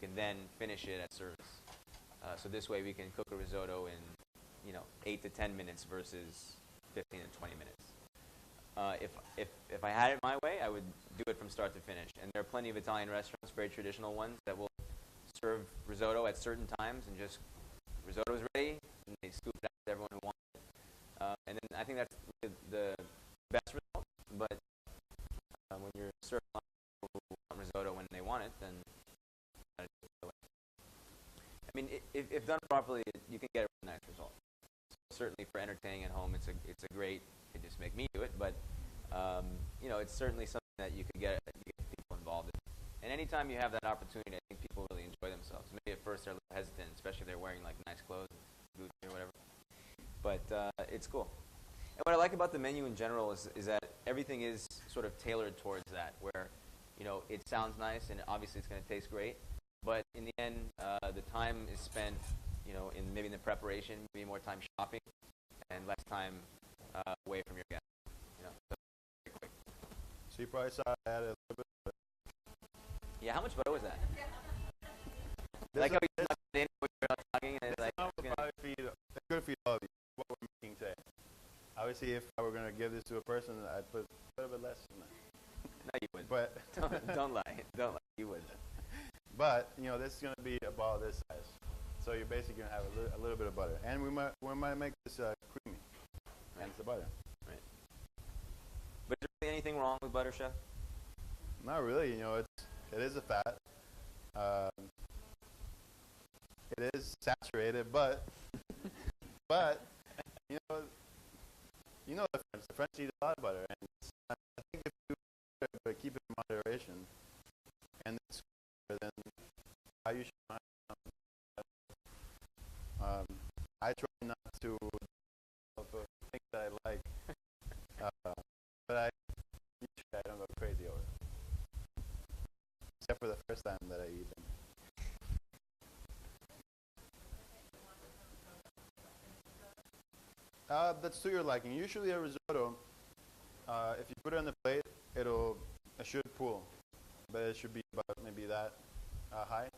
can then finish it at service. So this way we can cook a risotto in 8 to 10 minutes versus 15 to 20 minutes. If I had it my way, I would do it from start to finish. And there are plenty of Italian restaurants, very traditional ones, that will serve risotto at certain times and just risotto's ready, and they scoop it out to everyone who wants it. And then I think that's the best result. But when you're serving people who want risotto when they want it, then I mean, if done properly, you can get a nice result. So certainly for entertaining at home, it's a great. It just make me do it, but it's certainly something that you can get people involved in. And anytime you have that opportunity, I think people really enjoy themselves. Maybe at first they're a little hesitant, especially if they're wearing like nice clothes, Gucci or whatever. But it's cool. And what I like about the menu in general is that everything is sort of tailored towards that, where it sounds nice and obviously it's going to taste great, but in the end, the time is spent in the preparation, maybe more time shopping and less time away from your guests. So very quick. So you probably saw I added a little bit of butter. Yeah, how much butter was that? This Like is- how you snuck it in when we were talking, and it's like It's good for all of you. What we're making today. Obviously, if I were going to give this to a person, I'd put a little bit less than that. no, you wouldn't. But don't lie. Don't lie. You wouldn't. But this is going to be a ball this size, so you're basically going to have a little bit of butter, and we might make this creamy. Right. Hence the butter. Right. But is there really anything wrong with butter, chef? Not really. It is a fat. It is saturated, but the French. The French eat a lot of butter, and I think if you but keep it in moderation, and it's then how you should. I try not to think that I like, but usually I don't go crazy over it, except for the first time that I eat them. That's to your liking. Usually a risotto, if you put it on the plate, it should pool, but it should be about maybe that high.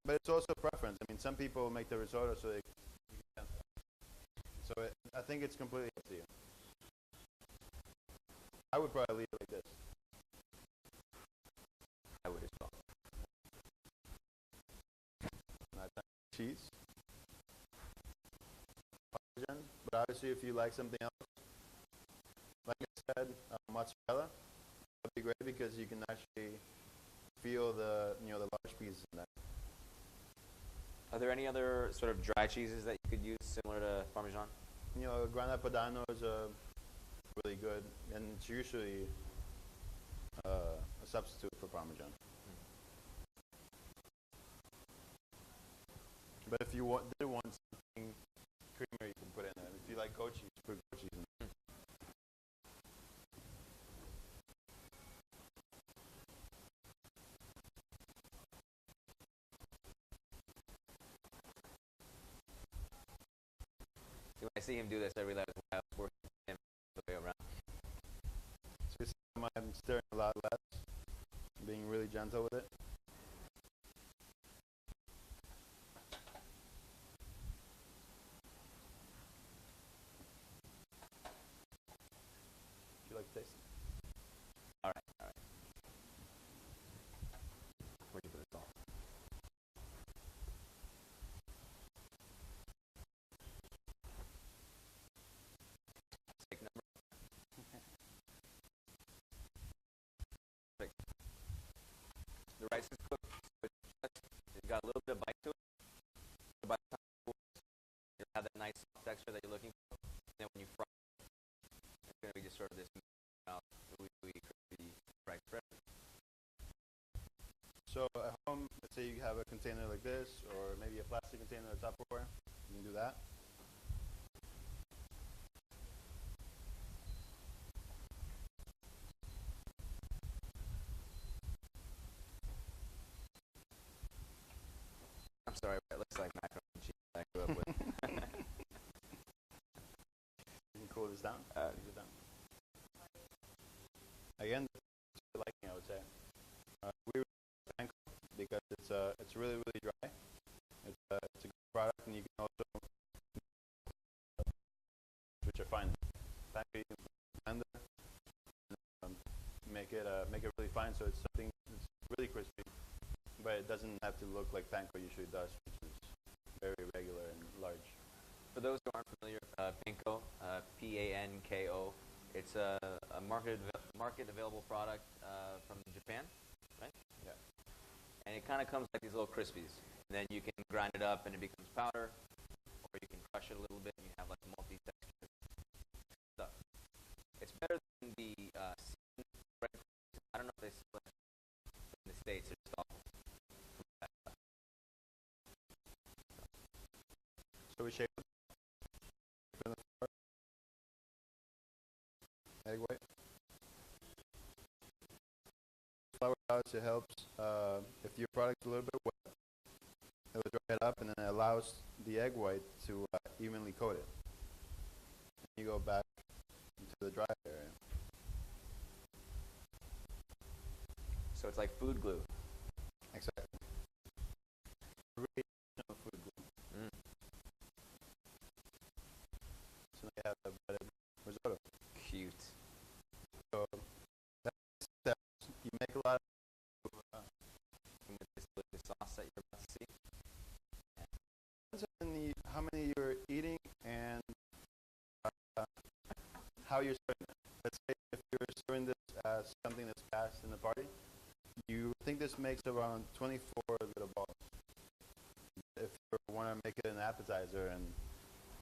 But it's also a preference. I mean, some people make the risotto so they. So I think it's completely up to you. I would probably leave it like this. I would as well. Cheese. Parmesan. But obviously, if you like something else, like I said, mozzarella would be great because you can actually feel the large pieces in that. Are there any other sort of dry cheeses that you could use similar to Parmesan? Grana Padano is really good, and it's usually a substitute for Parmesan. But if you did want something creamier, you can put it in there. If you like goat cheese, put goat cheese in there. When I see him do this, I realize why I was working with him the way around. So you see I'm stirring a lot less, being really gentle with it. Would you like to taste it? All right. Where'd you put the salt? Steak number. Perfect. The rice is cooked. It's got a little bit of bite to it. So by the time it cools, you'll have that nice texture that you're looking for. And then when you fry it, it's going to be just sort of this ooey, crispy fried bread. So at home, let's say you have a container like this, or maybe a plastic container or Tupperware, you can do that. I'm sorry, but it looks like macaroni and cheese that I grew up with. You can cool this down. Ease it down. Again, liking, I would say. We were panko because it's it's really dry. It's a good product, and you can also, which are fine. Pancake, you can blend it, and, make it really fine, so it's something that's really crispy, but it doesn't have to look like panko usually does, which is very regular and large. For those who aren't familiar, Panko, Panko, it's a market available product from Japan, right? Yeah. And it kind of comes like these little crispies. And then you can grind it up and it becomes powder, or you can crush it a little bit and you have like multi-texture stuff. It's better than the seasoned bread. I don't know if they sell it in the States. They're just awful. So we shake egg white. Flour does, it helps if your product's a little bit wet, it will dry it up, and then it allows the egg white to evenly coat it. You go back into the dry area. So it's like food glue. Exactly. Really no food glue. Mm. So now you have a breaded risotto. Cute. So that's steps. You make a lot of And with this delicious sauce that you're about to see. depends on how many you're eating and how you're serving it. Let's say if you're serving this as something that's passed in the party, you think this makes around 24 little balls. If you want to make it an appetizer and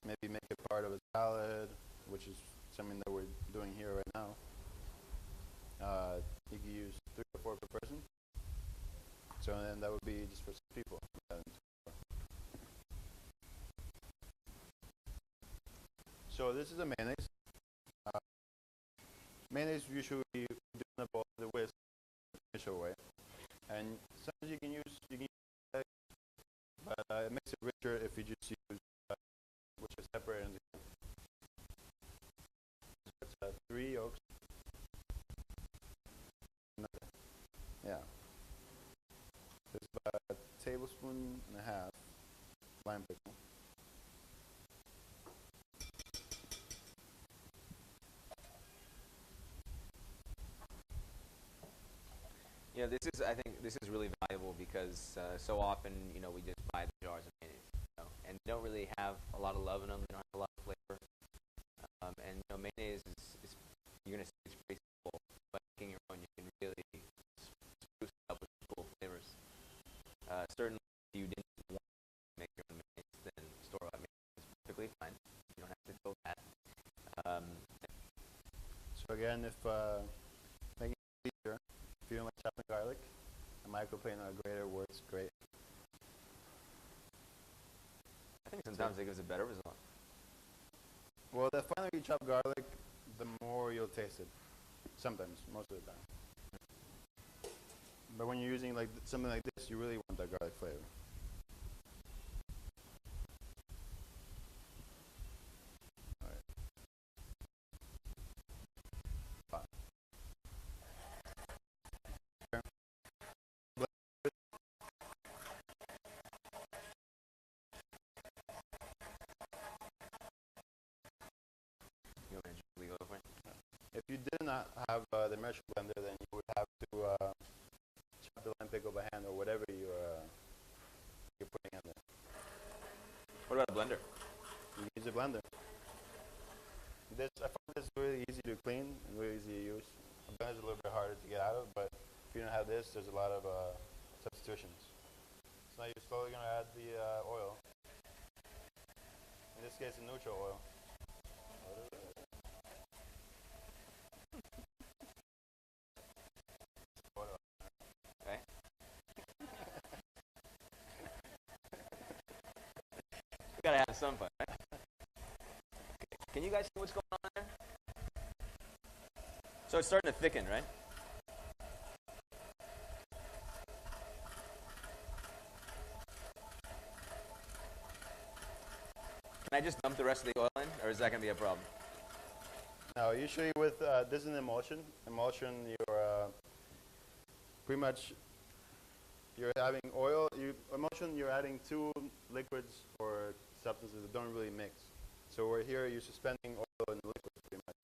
maybe make it part of a salad, which is something that we're doing here right now, you can use 3 or 4 per person. So then that would be just for 6 people. So this is a mayonnaise. Mayonnaise usually we do in the bowl the whisk the initial way, and sometimes you can use egg, but it makes it richer if you just use which is separated into. So it's 3 yolks. Yeah. There's about a tablespoon and a half lime pickle. You know, I think this is really valuable because so often, you know, we just buy the jars of mayonnaise, you know, and they don't really have a lot of love in them. They don't have a lot of flavor. And, you know, mayonnaise is you're going to see it's pretty simple. By making your own, you can really spruce it up with cool flavors. Certainly, if you didn't want to make your own mayonnaise, then store-bought mayonnaise is perfectly fine. You don't have to go that. So again, if making it easier, if you don't like chopping garlic, a microplane or a grater works great. I think sometimes it gives a better result. Well, the finer you chop garlic, the more you'll taste it. Sometimes, most of the time. But when you're using like something like this, you really want that garlic flavor. All right. Fine. You want me to leave it over? If you did not have the immersion blender, then you would have to chop the lime pickle by hand or whatever you're putting in there. What about a blender? You can use a blender. I find this really easy to clean and really easy to use. A blender is a little bit harder to get out of, but if you don't have this, there's a lot of substitutions. So now you're slowly going to add the oil. In this case, a neutral oil. Okay. We gotta have some fun, right? Okay. Can you guys see what's going on there? So it's starting to thicken, right? Can I just dump the rest of the oil in, or is that gonna be a problem? Now, usually with this is an emulsion. Emulsion, you're pretty much you're having oil. Emulsion, you're adding two liquids or substances that don't really mix. So we're here, you're suspending oil in the liquid pretty much.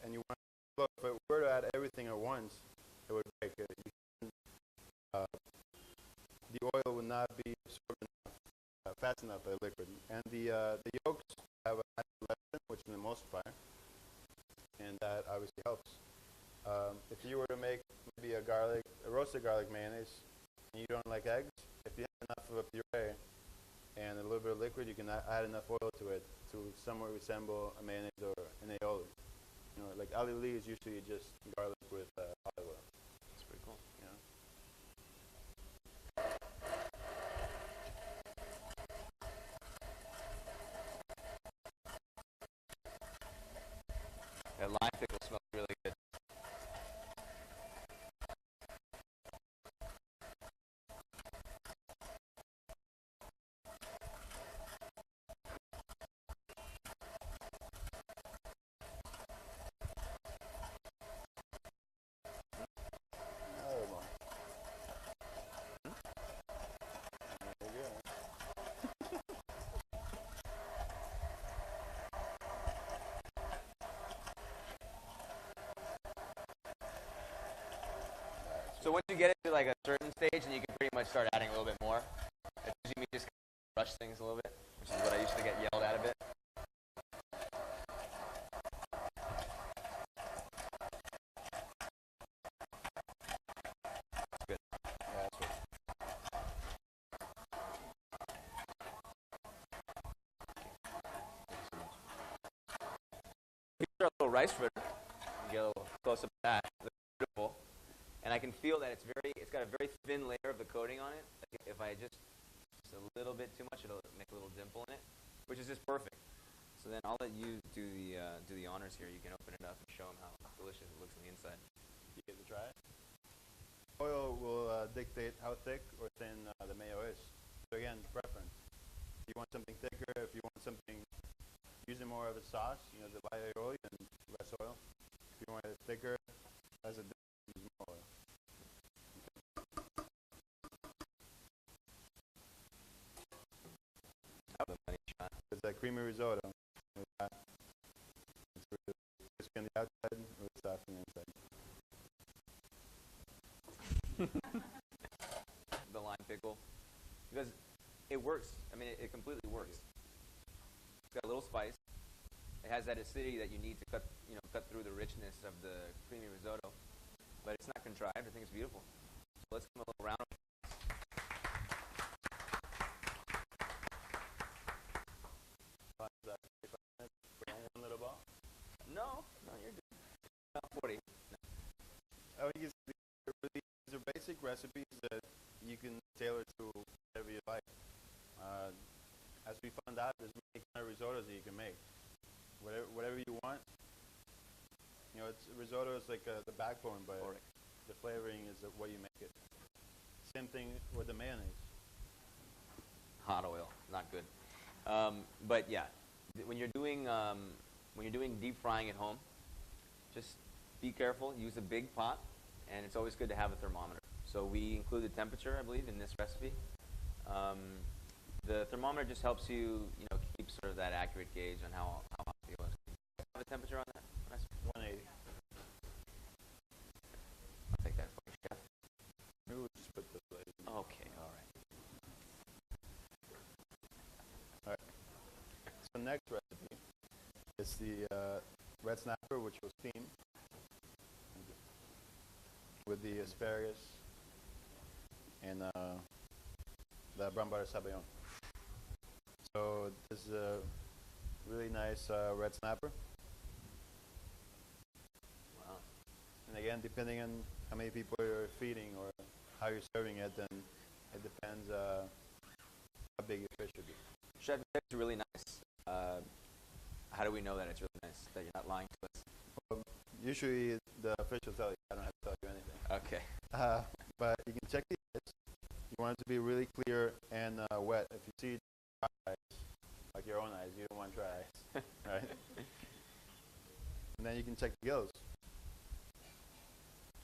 And you want to flow. If it were to add everything at once, it would break it. The oil would not be absorbed enough, fast enough by the liquid. And the yolks have a natural leptin, which is an emulsifier, and that obviously helps. If you were to make maybe a roasted garlic mayonnaise, and you don't like eggs, if you have enough of a puree and a little bit of liquid, you can add enough oil to it to somewhat resemble a mayonnaise or an aioli. You know, like alioli is usually just garlic with olive oil. That's pretty cool. You know? That lime pickle smells really good. Another one. There you go. So once you get it to like a certain stage, and you can pretty much start adding a little bit more. It's usually me just rush things a little bit, which is what I used to get yelled at a bit. Good. Yeah, that's right. Here's our little rice fritter. You get a little close up of that. It's beautiful. And I can feel that it's got a very thin layer of the coating on it. Like if I just a little bit too much, it'll make a little dimple in it, which is just perfect. So then I'll let you do the honors here. You can open it up and show them how delicious it looks on the inside. You get to try it. Oil will dictate how thick or thin the mayo is. So again, preference. If you want something thicker, if you want something using more of a sauce, you know, the light oil and less oil. If you want it thicker, as a use more oil. It's that creamy risotto. It's really crispy on the outside, really soft on the inside. The lime pickle, because it works. I mean, it completely works. It's got a little spice. It has that acidity that you need to cut through the richness of the creamy risotto, but it's not contrived. I think it's beautiful. So let's give them a little round of One little ball. No, you're good. 40. I think these are basic recipes that you can tailor to whatever you like. As we found out, there's many kind of risottos that you can make. Whatever you want. You know, risotto is like the backbone, but the flavoring is the way you make it. Same thing with the mayonnaise. Hot oil, not good. But yeah, when you're doing deep frying at home, just be careful. Use a big pot, and it's always good to have a thermometer. So we include the temperature, I believe, in this recipe. The thermometer just helps you, keep sort of that accurate gauge on how hot the oil is. Do you have a temperature on that recipe? 180. I'll take that for you, chef. Maybe we'll just put the blade. Okay, all right. All right. So next recipe is the red snapper, which was steamed with the asparagus and the brown butter sabayon. So this is a really nice red snapper. Wow. And again, depending on how many people you're feeding or how you're serving it, then it depends how big your fish should be. Chef, it's really nice. How do we know that it's really nice, that you're not lying to us? Well, usually the fish will tell you. I don't have to tell you anything. Okay. But you can check the eyes. You want it to be really clear and wet. If you see dry eyes, like your own eyes, you don't want dry eyes, right? And then you can check the gills.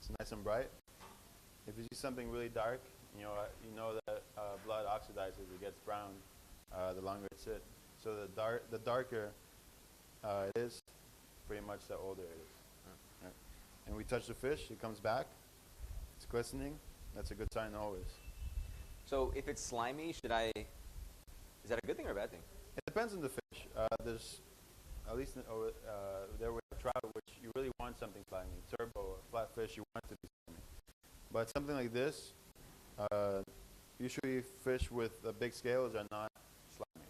It's nice and bright. If you see something really dark, You know that blood oxidizes, it gets brown the longer it sits. So the darker it is, pretty much the older it is. Right. And we touch the fish, it comes back, it's glistening. That's a good sign always. So if it's slimy, is that a good thing or a bad thing? It depends on the fish. There's, at least there we have trout, which you really want something slimy. Turbo, flatfish, you want it to be slimy. But something like this, usually fish with big scales are not slimy.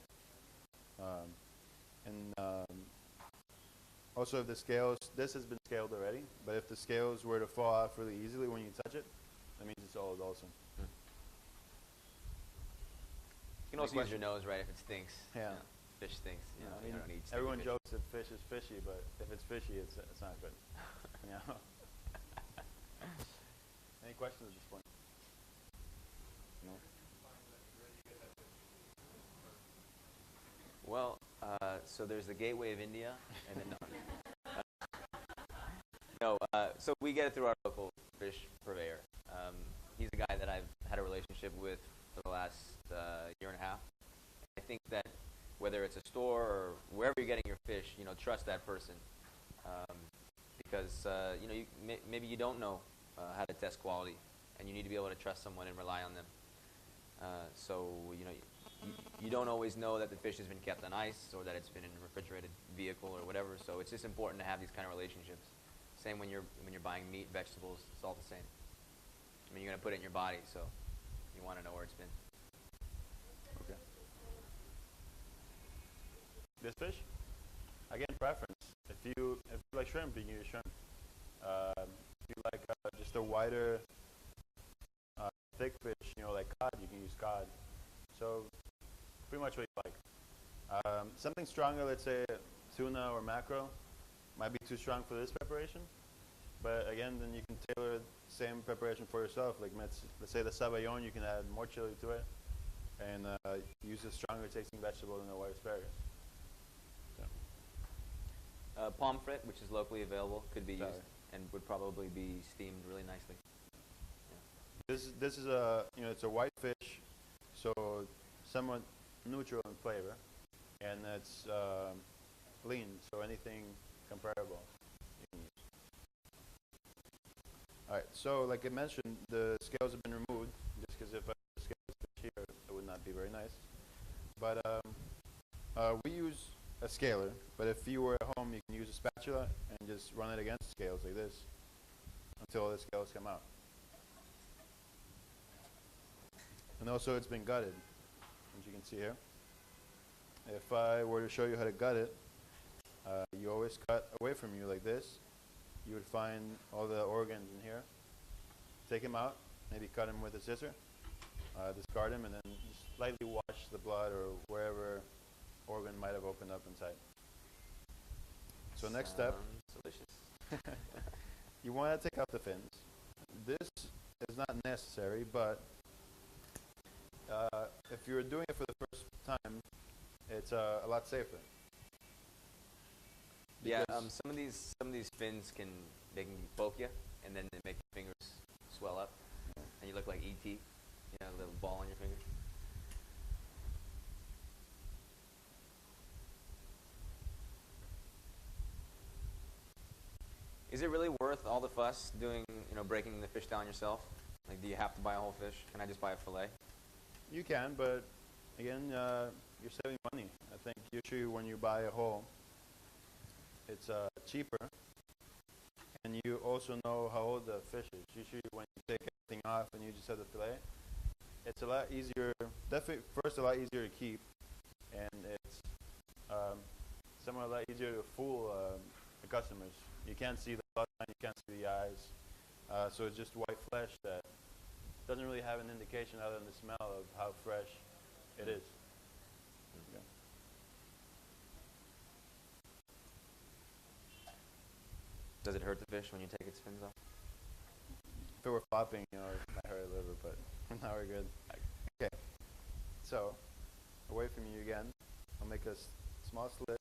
Also, if the scales, this has been scaled already, but if the scales were to fall off really easily when you touch it, that means it's old also. You can also use your nose, right, if it stinks. Yeah. You know, fish stinks. You know, you don't eat stinky everyone fish. jokes that fish is fishy, but if it's fishy, it's not good. Yeah. Any questions at this point? No? Well, so there's the Gateway of India, and then so we get it through our local fish purveyor. He's a guy that I've had a relationship with for the last year and a half. I think that whether it's a store or wherever you're getting your fish, trust that person, because maybe you don't know how to test quality, and you need to be able to trust someone and rely on them. So you don't always know that the fish has been kept on ice or that it's been in a refrigerated vehicle or whatever. So it's just important to have these kind of relationships. Same when you're buying meat, vegetables, it's all the same. I mean, you're going to put it in your body, so you want to know where it's been. Okay. This fish, again, preference. If you like shrimp, you can use shrimp. If you like just a wider, thick fish, like cod, you can use cod. So pretty much what you like. Something stronger, let's say tuna or mackerel, might be too strong for this preparation. But again, then you can tailor the same preparation for yourself. Like let's say the sabayon, you can add more chili to it and use a stronger tasting vegetable than the white asparagus. So. Pomfret, which is locally available, could be used and would probably be steamed really nicely. Yeah. This is it's a white fish, so somewhat neutral in flavor, and it's lean, so anything comparable you can use. All right, so like I mentioned, the scales have been removed, just because if I had the scales here, it would not be very nice. But we use a scaler, but if you were at home, you can use a spatula and just run it against the scales like this until the scales come out. And also it's been gutted, as you can see here. If I were to show you how to gut it, you always cut away from you like this. You would find all the organs in here. Take them out, maybe cut them with a scissor, discard them, and then just lightly wash the blood or wherever organ might have opened up inside. So next step, Delicious. you want to take out the fins. This is not necessary, but if you're doing it for the first time, it's a lot safer. Yeah, some of these fins can poke you, and then they make your fingers swell up, and you look like E.T. A little ball on your finger. Is it really worth all the fuss breaking the fish down yourself? Like, do you have to buy a whole fish? Can I just buy a fillet? You can, but again, you're saving money. I think usually when you buy a whole, it's cheaper, and you also know how old the fish is. Usually when you take everything off and you just have the fillet, it's a lot easier, definitely first a lot easier to keep, and it's somewhat a lot easier to fool the customers. You can't see the bloodline, you can't see the eyes, so it's just white flesh that doesn't really have an indication other than the smell of how fresh it is. Okay. Does it hurt the fish when you take its fins off? If it were flopping, it might hurt a little, but now we're good. Okay, so away from you again, I'll make a small slit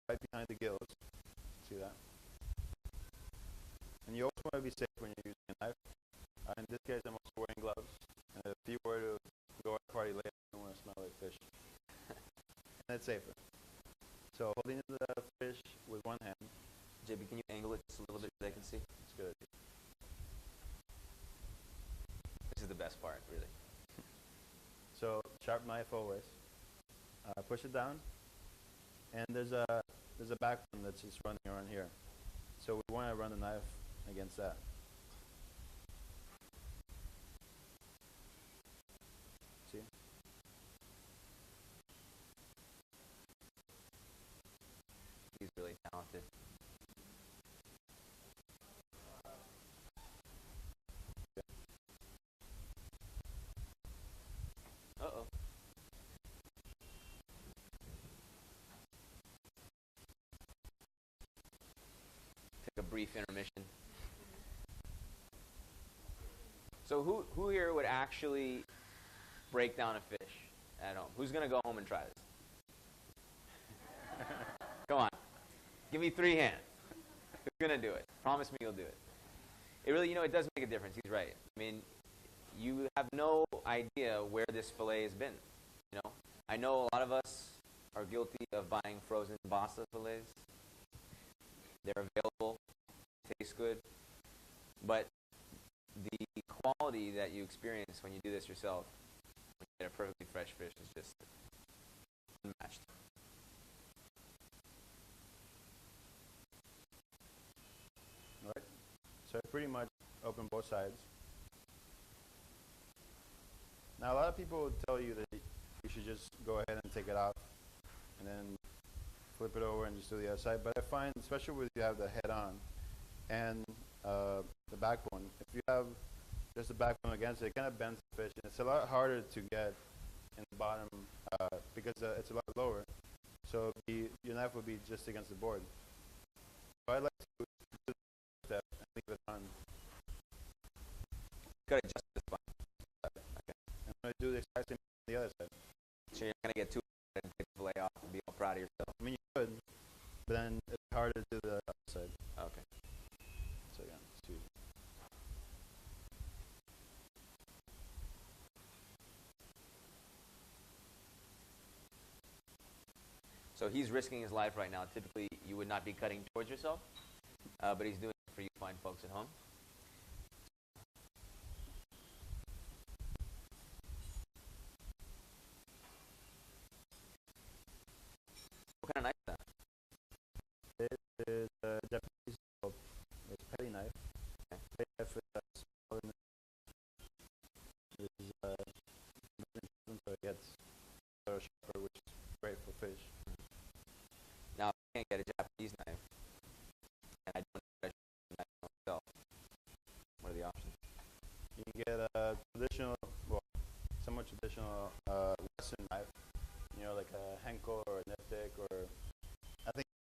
right behind the gills. See that? And you also want to be safe when you're using a knife. In this case, I'm also wearing gloves. it's safer. So holding the fish with one hand, JB, can you angle it just a little bit so they can see? it's good. This is the best part, really. So sharp knife always. Push it down, and there's a back one that's just running around here. So we want to run the knife against that. See? He's really talented. Uh-oh. Take a brief intermission. So who here would actually break down a fish at home? Who's going to go home and try this? Come on. Give me 3 hands. Who's going to do it? Promise me you'll do it. It really, it does make a difference. He's right. I mean, you have no idea where this fillet has been. I know a lot of us are guilty of buying frozen Bassa fillets. They're available, taste good, but the quality that you experience when you do this yourself, when you get a perfectly fresh fish, is just unmatched. All right. So I pretty much open both sides. Now a lot of people would tell you that you should just go ahead and take it off and then flip it over and just do the other side. But I find, especially when you have the head on and the backbone, if you have just the backbone against it, it kind of bends the fish, and it's a lot harder to get in the bottom because it's a lot lower. So your knife would be just against the board. So I like to do the step and leave it on. Got to adjust the spine. Okay. I'm going to do the exact same on the other side. So you're not going to get too and take the fillet off and be all proud of yourself. I mean, you could, but then it's harder to do the other side. Okay. So yeah, it's easy. So he's risking his life right now. Typically, you would not be cutting towards yourself, but he's doing it for you fine folks at home. What kind of knife is that? It is a Japanese called, it's a petty knife. Okay. Petty knife is smaller than this is so it gets sharper, which is great for fish. Now, I can't get a Japanese knife, and I don't know a knife myself. What are the options? You can get a traditional, well, somewhat traditional Western knife, like a Henkel or a Niptic or